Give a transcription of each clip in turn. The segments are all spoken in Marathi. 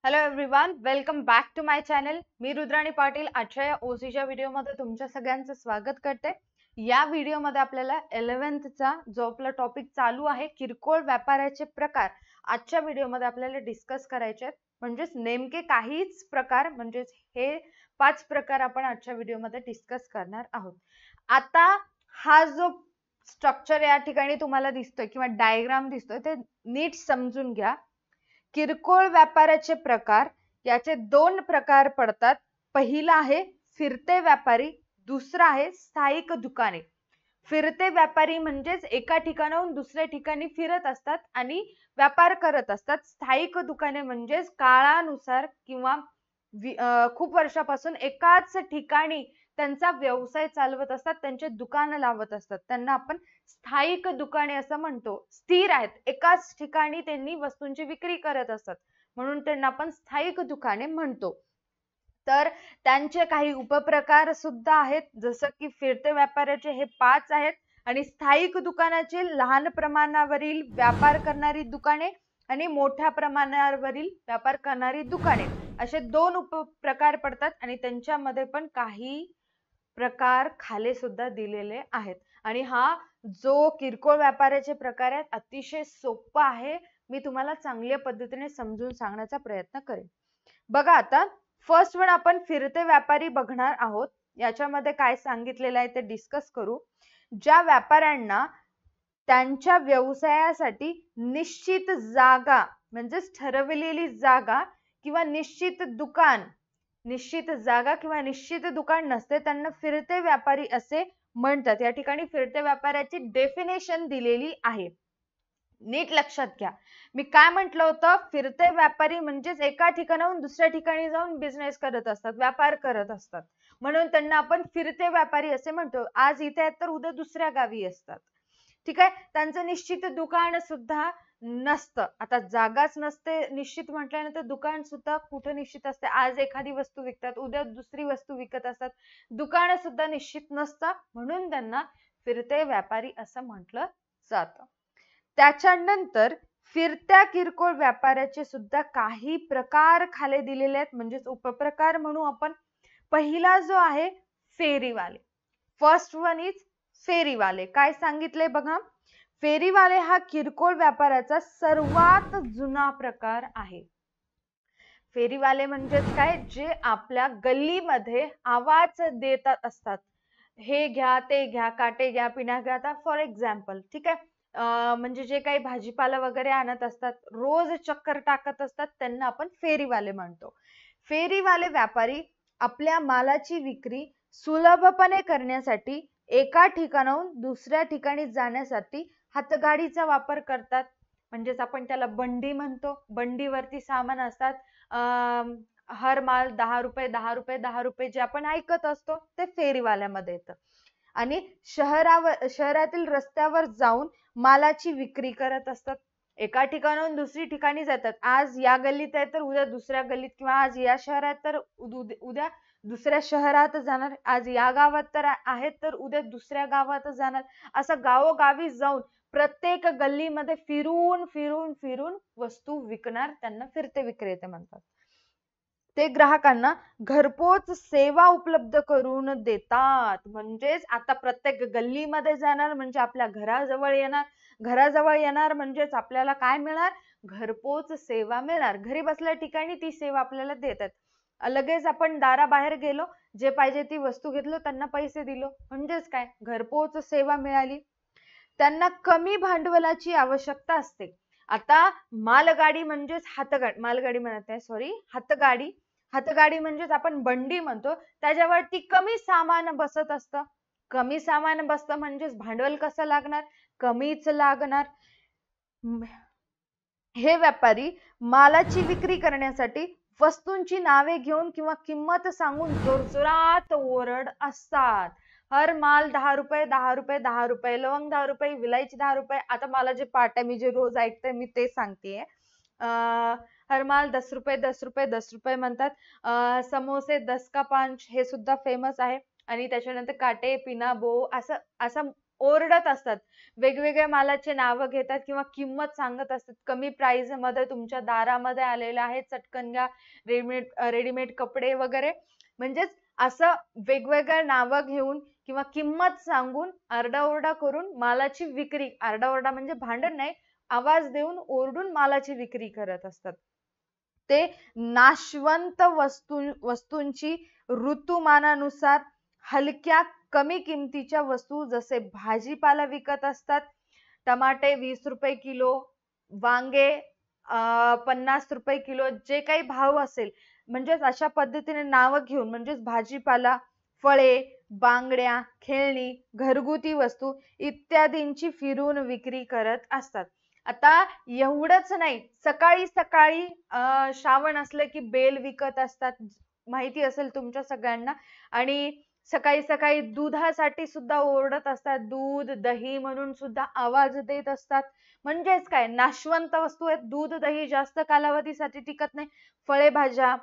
Hello everyone, welcome back to my channel. मी रुद्राणी पाटील आजच्या या ओसीच्या व्हिडिओमध्ये तुमच्या सगळ्यांचं स्वागत करते. या व्हिडिओमध्ये आपल्याला 11th जो आपला टॉपिक चालू आहे किरकोळ व्यापाराचे प्रकार आजच्या व्हिडिओमध्ये आपल्याला डिस्कस करायचे आहेत. म्हणजेच नेमके काहीच प्रकार म्हणजेच हे 5 प्रकार आपण आजच्या व्हिडिओमध्ये डिस्कस करणार आहोत. आता हा जो स्ट्रक्चर या ठिकाणी तुम्हाला दिसतोय किंवा डायग्राम दिसतोय ते नीट समजून घ्या. किरकोळ व्यापाराचे प्रकार याचे 2 प्रकार पडतात. पहिला आहे फिरते व्यापारी, दुसरा आहे स्थायिक दुकाने. फिरते व्यापारी म्हणजेच एका ठिकाणाहून दुसऱ्या ठिकाणी फिरत असतात आणि व्यापार करत असतात. स्थायिक दुकाने म्हणजेच काळानुसार किंवा खूप वर्षापासून एकाच ठिकाणी त्यांचा व्यवसाय चालवत असतात, त्यांचे दुकान लावत असतात. त्यांना आपण स्थायिक दुकाने असं म्हणतो. स्थिर आहेत, एकाच ठिकाणी त्यांनी वस्तूंची विक्री करत असतात, म्हणून त्यांना आपण स्थायिक दुकाने म्हणतो. तर त्यांचे काही उपप्रकार सुद्धा आहेत, जसं की फिरते व्यापाराचे हे 5 आहेत आणि स्थायिक दुकानाचे लहान प्रमाणावरील व्यापार करणारी दुकाने आणि मोठ्या प्रमाणावरील व्यापार करणारी दुकाने असे 2 उपप्रकार पडतात आणि त्यांच्यामध्ये पण काही प्रकार खाली सुद्धा दिलेले आहेत. आणि हा जो किरकोळ व्यापाराचे प्रकार आहेत अतिशय सोपा आहे. मी तुम्हाला चांगल्या पद्धतीने समजून सांगण्याचा प्रयत्न करेन. बघा, आता फर्स्ट वन आपण फिरते व्यापारी बघणार आहोत. याच्यामध्ये काय सांगितलेलं आहे ते डिस्कस करू. ज्या व्यापाऱ्यांना त्यांच्या व्यवसायासाठी निश्चित जागा म्हणजेच ठरवलेली जागा किंवा निश्चित दुकान नसते त्यांना फिरते व्यापारी असे म्हणतात. या ठिकाणी फिरते व्यापाऱ्याची डेफिनेशन दिलेली आहे. नीट लक्षात घ्या. मी काय म्हटलं होतं, फिरते व्यापारी म्हणजेच एका ठिकाणाहून दुसऱ्या ठिकाणी जाऊन बिझनेस करत असतात, व्यापार करत असतात, म्हणून त्यांना आपण फिरते व्यापारी असे म्हणतो. आज इथे आहेत तर उद्या दुसऱ्या गावी असतात. ठीक आहे. त्यांचं निश्चित दुकान सुद्धा नसतं. आता जागाच नसते निश्चित म्हटल्यानंतर दुकान सुद्धा कुठे निश्चित असते. आज एखादी वस्तू विकतात, उद्या दुसरी वस्तू विकत असतात. दुकान सुद्धा निश्चित नसतं, म्हणून त्यांना फिरते व्यापारी असं म्हटलं जातं. त्याच्यानंतर फिरत्या किरकोळ व्यापाराचे सुद्धा काही प्रकार खाली दिलेले आहेत, म्हणजेच उपप्रकार म्हणू आपण. पहिला जो आहे फेरीवाले. फर्स्ट वन इज फेरीवाले. काय सांगितले बघा, फेरीवाले हा किरकोळ व्यापाराचा सर्वात जुना प्रकार आहे. फेरीवाले म्हणजेच काय, जे आपल्या गल्लीमध्ये आवाज देत असतात, हे घ्या ते घ्या, काटे घ्या, पिण्या घ्या. आता फॉर एक्झाम्पल, ठीक आहे, म्हणजे जे काही भाजीपाला वगैरे आणत असतात, रोज चक्कर टाकत असतात, त्यांना आपण फेरीवाले म्हणतो. फेरीवाले व्यापारी आपल्या मालाची विक्री सुलभपणे करण्यासाठी एका ठिकाणाहून दुसऱ्या ठिकाणी जाण्यासाठी हातगाडीचा वापर करतात. म्हणजेच आपण त्याला बंडी म्हणतो. बंडीवरती सामान असतात. हर माल 10 रुपये 10 रुपये 10 रुपये जे आपण ऐकत असतो ते फेरीवाल्यामध्ये येतं. आणि शहरातील रस्त्यावर जाऊन मालाची विक्री करत असतात. एका ठिकाणाहून दुसरी ठिकाणी जातात. आज या गल्लीत आहे तर उद्या दुसऱ्या गल्लीत, किंवा आज या शहरात तर उद्या दुसऱ्या शहरात जाणार. आज या गावात तर आहेत तर उद्या दुसऱ्या गावात जाणार. असं गावोगावी जाऊन प्रत्येक गल्लीमध्ये फिरून फिरून फिरून वस्तू विकणार, त्यांना फिरते विक्रेते म्हणतात. ते ग्राहकांना घरपोच सेवा उपलब्ध करून देतात. म्हणजेच आता प्रत्येक गल्लीमध्ये जाणार म्हणजे आपल्या घराजवळ येणार. घराजवळ येणार म्हणजेच आपल्याला काय मिळणार, घरपोच सेवा मिळणार. घरी बसल्या ठिकाणी ती सेवा आपल्याला देतात. लगेच आपण दाराबाहेर गेलो, जे पाहिजे ती वस्तू घेतलो, त्यांना पैसे दिलो, म्हणजेच काय, घरपोच सेवा मिळाली. त्यांना कमी भांडवलाची आवश्यकता असते. आता मालगाडी म्हणजेच मालगाडी म्हणत आहे, सॉरी, हातगाडी. हातगाडी म्हणजेच आपण बंडी म्हणतो. त्याच्यावरती कमी सामान बसत असतं. कमी सामान बसतं म्हणजेच भांडवल कसं लागणार, कमीच लागणार. हे व्यापारी मालाची विक्री करण्यासाठी वस्तूंची नावे घेऊन किंवा किंमत सांगून जोरजोरात ओरड असतात. हर माल 10 रुपये 10 रुपये 10 रुपये, लवंग 10 रुपये, विलायची 10 रुपये. आता मला जे पार्ट आहे, मी जे रोज ऐकते मी ते सांगतेय. हर माल 10 रुपये 10 रुपये 10 रुपये म्हणतात. समोसे 10 का 5 हे सुद्धा फेमस आहे. आणि त्याच्यानंतर काटे, पिना, बो असं ओरडत असतात, वेगवेगळ्या मालाचे नावं घेतात किंवा किंमत सांगत असतात, कमी प्राइस मध्ये तुमच्या दारामध्ये आलेलं आहे, चटकन घ्या, रेडीमेड कपडे वगैरे. म्हणजेच असं वेगवेगळ्या नावं घेऊन किंवा किंमत सांगून आरडाओरडा करून मालाची विक्री, आरडाओरडा म्हणजे भांडण नाही, आवाज देऊन ओरडून मालाची विक्री करत असतात. ते नाशवंत वस्तूंची ऋतुमानानुसार हलक्या कमी किमतीच्या वस्तू जसे भाजीपाला विकत असतात. टमाटे 20 रुपये किलो, वांगे 50 रुपये किलो, जे काही भाव असेल म्हणजेच अशा पद्धतीने नावं घेऊन म्हणजेच भाजीपाला, फळे, बांगड्या, खेळणी, घरगुती वस्तू इत्यादींची फिरून विक्री करत असतात. आता एवढंच नाही, सकाळी सकाळी श्रावण असलं की बेल विकत असतात, माहिती असेल तुमच्या सगळ्यांना. आणि सकाळी सकाळी दुधासाठी सुद्धा ओरडत असतात, दूध दही म्हणून सुद्धा आवाज देत असतात. म्हणजेच काय, नाशवंत वस्तू आहेत, दूध दही जास्त कालावधीसाठी टिकत नाही. फळे भाज्या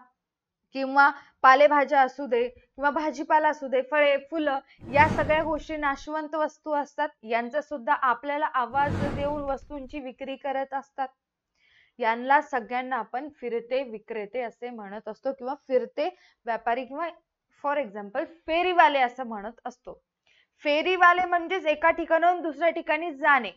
किंवा पालेभाज्या असू दे किंवा भाजीपाला असू दे, फळे फुलं, या सगळ्या गोष्टी नाशवंत वस्तू असतात. यांचा सुद्धा आपल्याला आवाज देऊन वस्तूंची विक्री करत असतात. यांना सगळ्यांना आपण फिरते विक्रेते असे म्हणत असतो किंवा फिरते व्यापारी किंवा फॉर एक्झाम्पल फेरीवाले असं म्हणत असतो. फेरीवाले म्हणजेच एका ठिकाणाहून दुसऱ्या ठिकाणी जाणे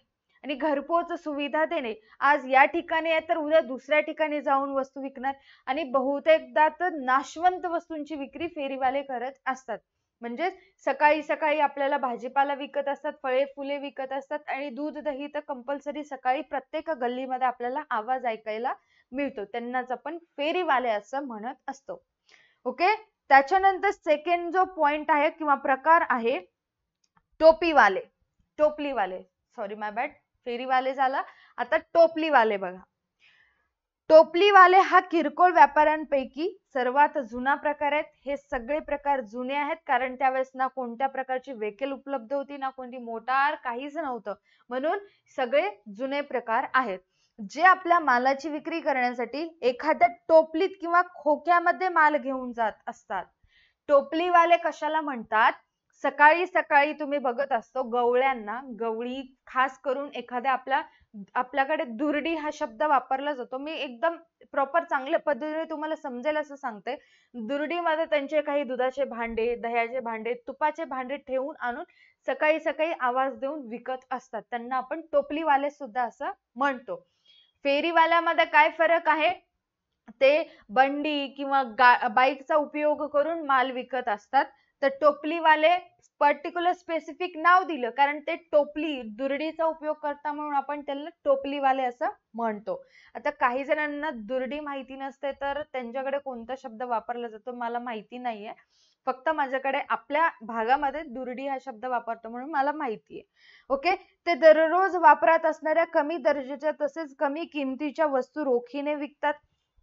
आणि घरपोच सुविधा देणे. आज या ठिकाणी आहे तर उद्या दुसऱ्या ठिकाणी जाऊन वस्तू विकणार आणि बहुतेकदा तर नाशवंत वस्तूंची विक्री फेरीवाले करत असतात. म्हणजे सकाळी सकाळी आपल्याला भाजीपाला विकत असतात, फळे फुले विकत असतात आणि दूध दही तर कंपल्सरी सकाळी प्रत्येक गल्लीमध्ये आपल्याला आवाज ऐकायला मिळतो. त्यांनाच आपण फेरीवाले असं म्हणत असतो. ओके, त्याच्यानंतर सेकंड जो पॉइंट आहे किंवा प्रकार आहे टोपीवाले, टोपलीवाले, सॉरी माय बॅड, फेरीवाले झाला, आता टोपलीवाले बघा. टोपलीवाले हा किरकोळ व्यापाऱ्यांपैकी सर्वात जुना प्रकार आहे. हे सगळे प्रकार जुने आहेत कारण त्यावेळेस ना कोणत्या प्रकारची व्हेकल उपलब्ध होती, ना कोणती मोटार, काहीच नव्हतं, म्हणून सगळे जुने प्रकार आहेत. जे आपल्या मालाची विक्री करण्यासाठी एखाद्या टोपलीत किंवा खोक्यामध्ये माल घेऊन जात असतात. टोपलीवाले कशाला म्हणतात? सकाळी सकाळी तुम्ही बघत असतो गवळ्यांना, गवळी खास करून एखाद्या आपल्याकडे दुर्डी हा शब्द वापरला जातो. मी एकदम प्रॉपर चांगल्या पद्धतीने तुम्हाला समजेल असं सांगते. दुर्डीमध्ये त्यांचे काही दुधाचे भांडे, दह्याचे भांडे, तुपाचे भांडे ठेवून आणून सकाळी सकाळी आवाज देऊन विकत असतात. त्यांना आपण टोपलीवाले सुद्धा असं म्हणतो. फेरीवाल्यामध्ये काय फरक आहे? ते बंडी किंवा बाईकचा उपयोग करून माल विकत असतात. तर टोपलीवाले पर्टिक्युलर स्पेसिफिक नाव दिलं कारण ते टोपली दुर्डीचा उपयोग करता म्हणून आपण त्यांना टोपलीवाले असं म्हणतो. आता काही जणांना दुर्डी माहिती नसते तर त्यांच्याकडे कोणता शब्द वापरला जातो मला माहिती नाहीये. फक्त माझ्याकडे आपल्या भागामध्ये दुर्डी हा शब्द वापरतो म्हणून मला माहितीये. ओके, ते दररोज वापरात असणाऱ्या कमी दर्जाच्या तसेच कमी किमतीच्या वस्तू रोखीने विकतात.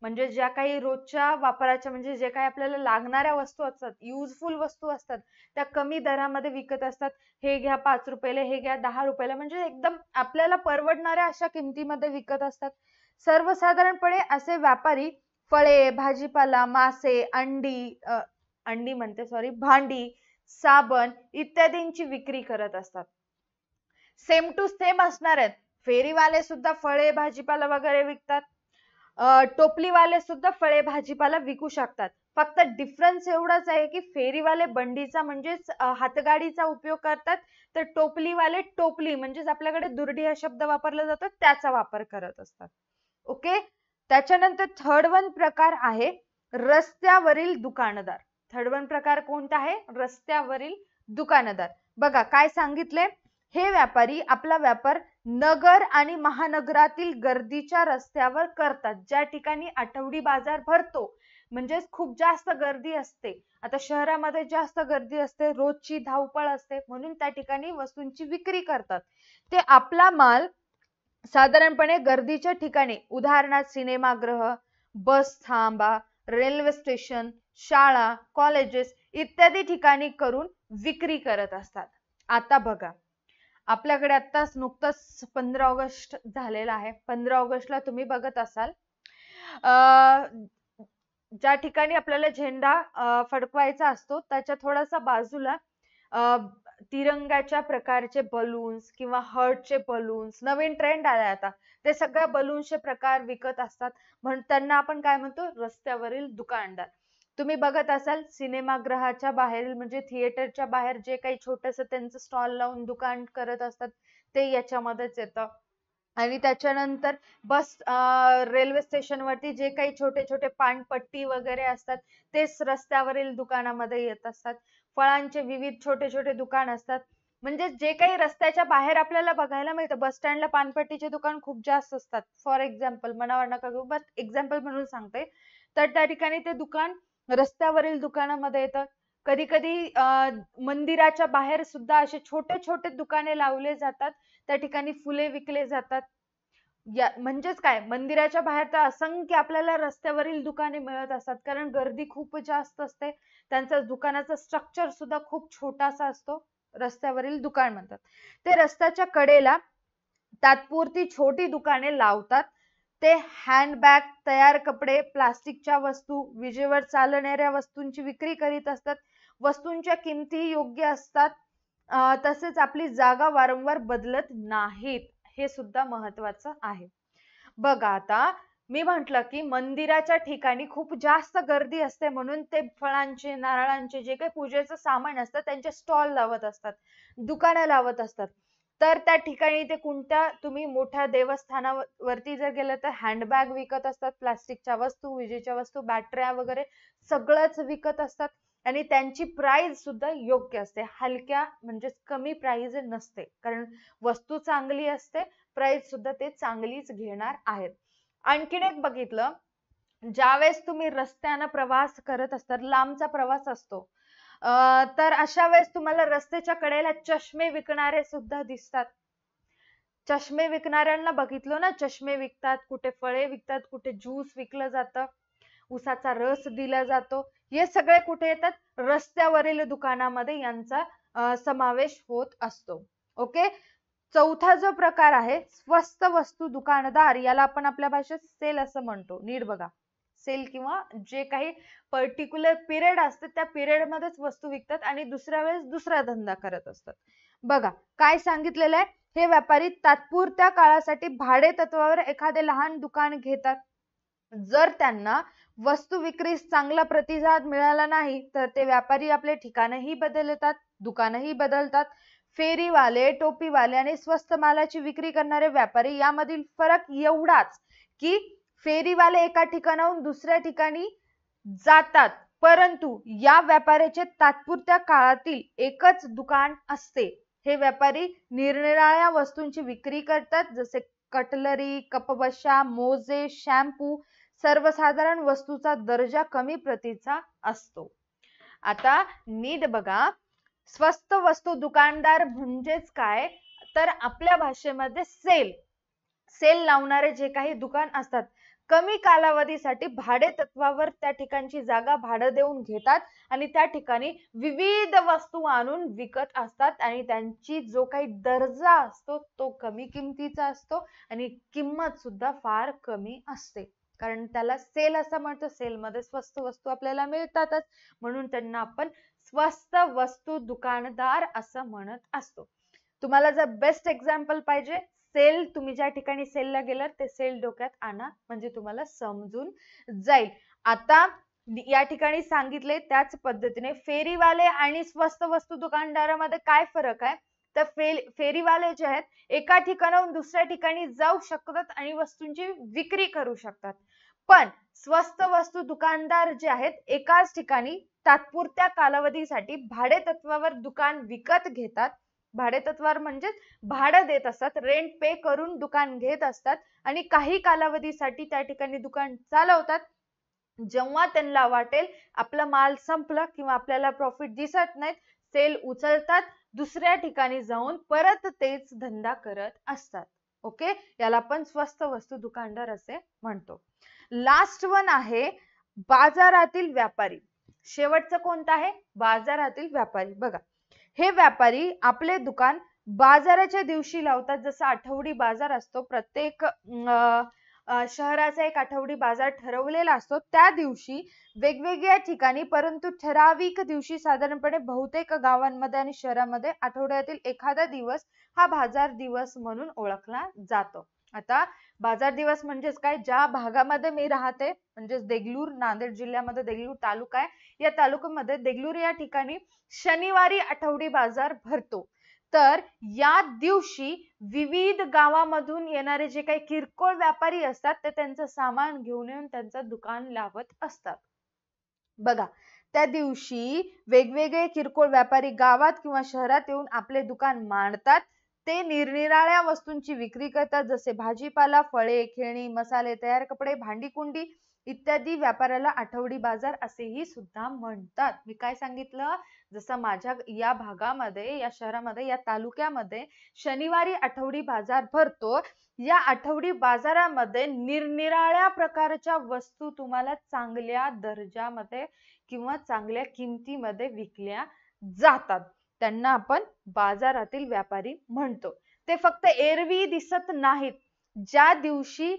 म्हणजे ज्या काही रोजच्या वापराच्या म्हणजे जे काही आपल्याला लागणाऱ्या वस्तू असतात, युजफुल वस्तू असतात, त्या कमी दरामध्ये विकत असतात. हे घ्या 5 रुपयाला, हे घ्या 10 रुपयाला, म्हणजे एकदम आपल्याला परवडणाऱ्या अशा किमतीमध्ये विकत असतात. सर्वसाधारणपणे असे व्यापारी फळे, भाजीपाला, मासे, अंडी म्हणते सॉरी, भांडी, साबण इत्यादींची विक्री करत असतात. सेम टू सेम असणार आहेत. फेरीवाले सुद्धा फळे, भाजीपाला वगैरे विकतात. टोपलीवाले सुद्धा फळे भाजीपाला विकू शकतात. फक्त डिफरन्स एवढाच आहे की फेरीवाले बंडीचा म्हणजेच हातगाडीचा उपयोग करतात, तर टोपलीवाले टोपली म्हणजेच आपल्याकडे दुर्डी हा शब्द वापरला जातो त्याचा वापर करत असतात. ओके, त्याच्यानंतर थर्ड वन प्रकार आहे रस्त्यावरील दुकानदार. थर्ड वन प्रकार कोणता आहे? रस्त्यावरील दुकानदार. बघा काय सांगितले, हे व्यापारी आपला व्यापार नगर आणि महानगरातील गर्दीच्या रस्त्यावर करतात. ज्या ठिकाणी आठवडी बाजार भरतो म्हणजेच खूप जास्त गर्दी असते. आता शहरामध्ये जास्त गर्दी असते, रोजची धावपळ असते, म्हणून त्या ठिकाणी वस्तूंची विक्री करतात. ते आपला माल साधारणपणे गर्दीच्या ठिकाणी उदाहरणार्थ सिनेमागृह, बस थांबा, रेल्वे स्टेशन, शाळा, कॉलेजेस इत्यादी ठिकाणी करून विक्री करत असतात. आता बघा, आपल्याकडे आत्ताच नुकतंच 15 ऑगस्ट झालेला आहे. 15 ऑगस्टला तुम्ही बघत असाल ज्या ठिकाणी आपल्याला झेंडा फडकवायचा असतो त्याच्या थोडासा बाजूला तिरंगाच्या प्रकारचे बलून्स किंवा हर्टचे बलून्स, नवीन ट्रेंड आलाय आता, ते सगळ्या बलून्सचे प्रकार विकत असतात, म्हणून त्यांना आपण काय म्हणतो, रस्त्यावरील दुकानदार. तुम्ही बघत असाल सिनेमागृहाच्या बाहेर म्हणजे थिएटरच्या बाहेर जे काही छोटस त्यांचं स्टॉल लावून दुकान करत असतात ते याच्यामध्येच येतं. आणि त्याच्यानंतर रेल्वे स्टेशन वरती जे काही छोटे छोटे पानपट्टी वगैरे असतात तेच रस्त्यावरील दुकानामध्ये येत असतात. फळांचे विविध छोटे छोटे दुकान असतात. म्हणजे जे काही रस्त्याच्या बाहेर आपल्याला बघायला मिळतं, बस स्टँडला पानपट्टीचे दुकान खूप जास्त असतात. फॉर एक्झाम्पल, मनावर नका घेऊ, बस एक्झाम्पल म्हणून सांगते. तर त्या ठिकाणी ते दुकान रस्त्यावरील दुकानामध्ये येतं. कधी कधी मंदिराच्या बाहेर सुद्धा असे छोटे छोटे दुकाने लावले जातात, त्या ठिकाणी फुले विकले जातात. म्हणजेच काय, मंदिराच्या बाहेर तर असंख्य आपल्याला रस्त्यावरील दुकाने मिळत असतात, कारण गर्दी खूप जास्त असते. त्यांचं दुकानाचं स्ट्रक्चर सुद्धा खूप छोटासा असतो, रस्त्यावरील दुकान म्हणतात. ते रस्त्याच्या कडेला तात्पुरती छोटी दुकाने लावतात. ते हँडबॅग, तयार कपडे, प्लास्टिकच्या वस्तू, विजेवर चालणाऱ्या वस्तूंची विक्री करीत असतात. वस्तूंच्या किमती योग्य असतात. तसेच आपली जागा वारंवार बदलत नाहीत, हे सुद्धा महत्वाचं आहे. बघा, आता मी म्हंटल की मंदिराच्या ठिकाणी खूप जास्त गर्दी असते, म्हणून ते फळांचे, नारळांचे जे काही पूजेचं सामान असतं त्यांचे स्टॉल लावत असतात, दुकानं लावत असतात. तर त्या ठिकाणी ते कोणत्या, तुम्ही मोठ्या देवस्थानावरती जर गेलं तर हँडबॅग विकत असतात, प्लास्टिकच्या वस्तू, विजेच्या वस्तू, बॅटऱ्या वगैरे सगळंच विकत असतात. आणि त्यांची प्राइस सुद्धा योग्य असते, हलक्या म्हणजे कमी प्राइस नसते, कारण वस्तू चांगली असते, प्राइस सुद्धा ते चांगलीच घेणार आहेत. आणखीन एक बघितलं, ज्यावेळेस तुम्ही रस्त्यानं प्रवास करत असतात, लांबचा प्रवास असतो, तर अशा वेळेस तुम्हाला रस्त्याच्या कडेला चष्मे विकणारे सुद्धा दिसतात. चष्मे विकणाऱ्यांना बघितलं ना, चष्मे विकतात, कुठे फळे विकतात, कुठे ज्यूस विकलं जातं, उसाचा रस दिला जातो. हे सगळे कुठे येतात, रस्त्यावरील दुकानामध्ये यांचा समावेश होत असतो. ओके. चौथा जो प्रकार आहे स्वस्त वस्तू दुकानदार, याला आपण आपल्या भाषेत सेल असं म्हणतो. नीट बघा, सेल किंवा जे काही पर्टिक्युलर पिरियड असते त्या पिरियड मध्येच वस्तू विकतात आणि दुसऱ्या वेळेस दुसरा धंदा करत असतात. बघा काय सांगितलेलं आहे, हे व्यापारी तात्पुरत्या काळासाठी भाडे तत्वावर एखादे लहान दुकान घेतात. जर त्यांना वस्तू विक्रीस चांगला प्रतिसाद मिळाला नाही तर ते व्यापारी आपले ठिकाणही बदलतात, दुकानही बदलतात. फेरीवाले, टोपीवाले आणि स्वस्त मालाची विक्री करणारे व्यापारी यामधील फरक एवढाच की फेरीवाले एका ठिकाणाहून दुसऱ्या ठिकाणी जातात, परंतु या व्यापाऱ्याचे तात्पुरत्या काळातील एकच दुकान असते. हे व्यापारी निरनिराळ्या वस्तूंची विक्री करतात, जसे कटलरी, कपबशा, मोजे, शॅम्पू, सर्वसाधारण वस्तूचा दर्जा कमी प्रतीचा असतो. आता नीट बघा, स्वस्त वस्तू दुकानदार म्हणजेच काय, तर आपल्या भाषेमध्ये सेल लावणारे जे काही दुकान असतात, कमी कालावधीसाठी भाडे तत्वावर त्या ठिकाणची जागा भाडं देऊन घेतात आणि त्या ठिकाणी विविध वस्तू आणून विकत असतात आणि त्यांची जो काही दर्जा असतो तो कमी किमतीचा असतो आणि किंमत सुद्धा फार कमी असते, कारण त्याला सेल असं म्हणतो. सेलमध्ये स्वस्त वस्तू आपल्याला मिळतातच, म्हणून त्यांना आपण स्वस्त वस्तू दुकानदार असं म्हणत असतो. तुम्हाला जर बेस्ट एक्झाम्पल पाहिजे, सेल, तुम्ही ज्या ठिकाणी सेलला गेलात ते सेल डोक्यात आणा, म्हणजे तुम्हाला समजून जाईल. आता या ठिकाणी सांगितले त्याच पद्धतीने फेरीवाले आणि स्वस्त वस्तू दुकानदारामध्ये काय फरक आहे, तर फेरीवाले जे आहेत एका ठिकाणाहून दुसऱ्या ठिकाणी जाऊ शकतात आणि वस्तूंची विक्री करू शकतात, पण स्वस्त वस्तू दुकानदार जे आहेत एकाच ठिकाणी तात्पुरत्या कालावधीसाठी भाडे तत्वावर दुकान विकत घेतात. भाडे तत्वावर म्हणजे भाडं देत असतात, रेंट पे करून दुकान घेत असतात आणि काही कालावधीसाठी त्या ठिकाणी दुकान चालवतात. जेव्हा त्यांना वाटेल आपला माल संपला किंवा आपल्याला प्रॉफिट दिसत नाही, सेल उचलतात, दुसऱ्या ठिकाणी जाऊन परत तेच धंदा करत असतात. ओके, याला आपण स्वस्त वस्तू दुकानदार असे म्हणतो. लास्ट वन आहे बाजारातील व्यापारी. शेवटचं कोणतं आहे, बाजारातील व्यापारी. बघा, हे व्यापारी आपले दुकान बाजाराच्या दिवशी लावतात, जसं आठवडी बाजार असतो प्रत्येक शहराचा एक आठवडी बाजार ठरवलेला असतो. त्या दिवशी वेगवेगळ्या ठिकाणी, परंतु ठराविक दिवशी साधारणपणे बहुतेक गावांमध्ये आणि शहरामध्ये आठवड्यातील एखादा दिवस हा बाजार दिवस म्हणून ओळखला जातो. आता बाजार दिवस म्हणजेच काय, ज्या भागामध्ये मी राहते म्हणजेच देगलूर, नांदेड जिल्ह्यामध्ये देगलूर तालुका आहे, या तालुक्यामध्ये देगलूर या ठिकाणी शनिवारी आठवडी बाजार भरतो. तर या दिवशी विविध गावामधून येणारे जे काही किरकोळ व्यापारी असतात ते त्यांचं सामान घेऊन येऊन त्यांचं दुकान लावत असतात. बघा, त्या दिवशी वेगवेगळे किरकोळ व्यापारी गावात किंवा शहरात येऊन आपले दुकान मांडतात. ते निरनिराळ्या वस्तूंची विक्री करतात, जसे भाजीपाला, फळे, खेळणी, मसाले, तयार कपडे, भांडी कुंडी इत्यादी व्यापाराला आठवडी बाजार असेही सुद्धा म्हणतात. मी काय सांगितलं, जसं माझ्या या भागामध्ये, या शहरामध्ये, या तालुक्यामध्ये शनिवारी आठवडी बाजार भरतो. या आठवडी बाजारामध्ये निरनिराळ्या प्रकारच्या वस्तू तुम्हाला चांगल्या दर्जामध्ये किंवा चांगल्या किमतीमध्ये विकल्या जातात. त्यांना आपण बाजारातील व्यापारी म्हणतो. ते फक्त एरवी दिसत नाहीत. ज्या दिवशी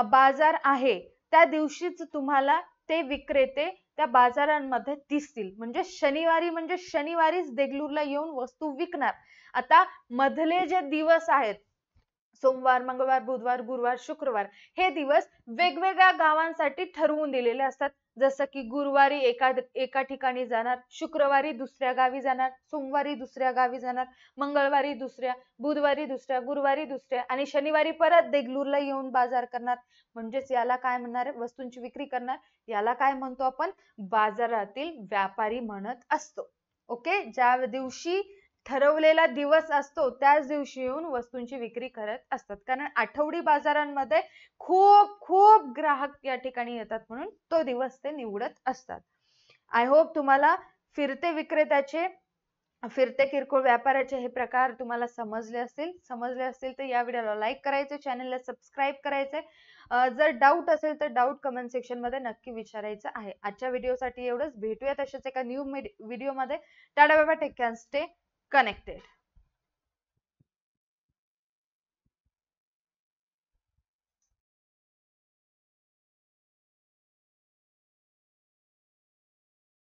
बाजार आहे त्या दिवशीच तुम्हाला ते विक्रेते त्या बाजारांमध्ये दिसतील. म्हणजे शनिवारीच देगलूरला येऊन वस्तू विकणार. आता मधले जे दिवस आहेत, सोमवार, मंगळवार, बुधवार, गुरुवार, शुक्रवार, हे दिवस वेगवेगळ्या गावांसाठी ठरवून दिलेले असतात. जसं की गुरुवारी एका ठिकाणी जाणार, शुक्रवारी दुसऱ्या गावी जाणार, सोमवारी दुसऱ्या गावी जाणार, मंगळवारी दुसऱ्या, बुधवारी दुसऱ्या, गुरुवारी दुसऱ्या आणि शनिवारी परत देगलूरला येऊन बाजार करणार. म्हणजेच याला काय म्हणणार, वस्तूंची विक्री करणार. याला काय म्हणतो आपण, बाजारातील व्यापारी म्हणत असतो. ओके, ज्या दिवशी ठरवलेला दिवस असतो त्याच दिवशी येऊन वस्तूंची विक्री करत असतात. कारण आठवडी बाजारांमध्ये खूप खूप ग्राहक या ठिकाणी येतात म्हणून तो दिवस ते निवडत असतात. आय होप तुम्हाला फिरते किरकोळ व्यापाराचे हे प्रकार तुम्हाला समजले असतील तर या व्हिडिओला लाईक करायचे, चॅनलला सबस्क्राईब करायचे. जर डाऊट असेल तर डाऊट कमेंट सेक्शन मध्ये नक्की विचारायचं आहे. आजच्या व्हिडिओसाठी एवढंच. भेटूया तशाच एका न्यू व्हिडिओ मध्ये. Tata bye bye, take care, stay connected.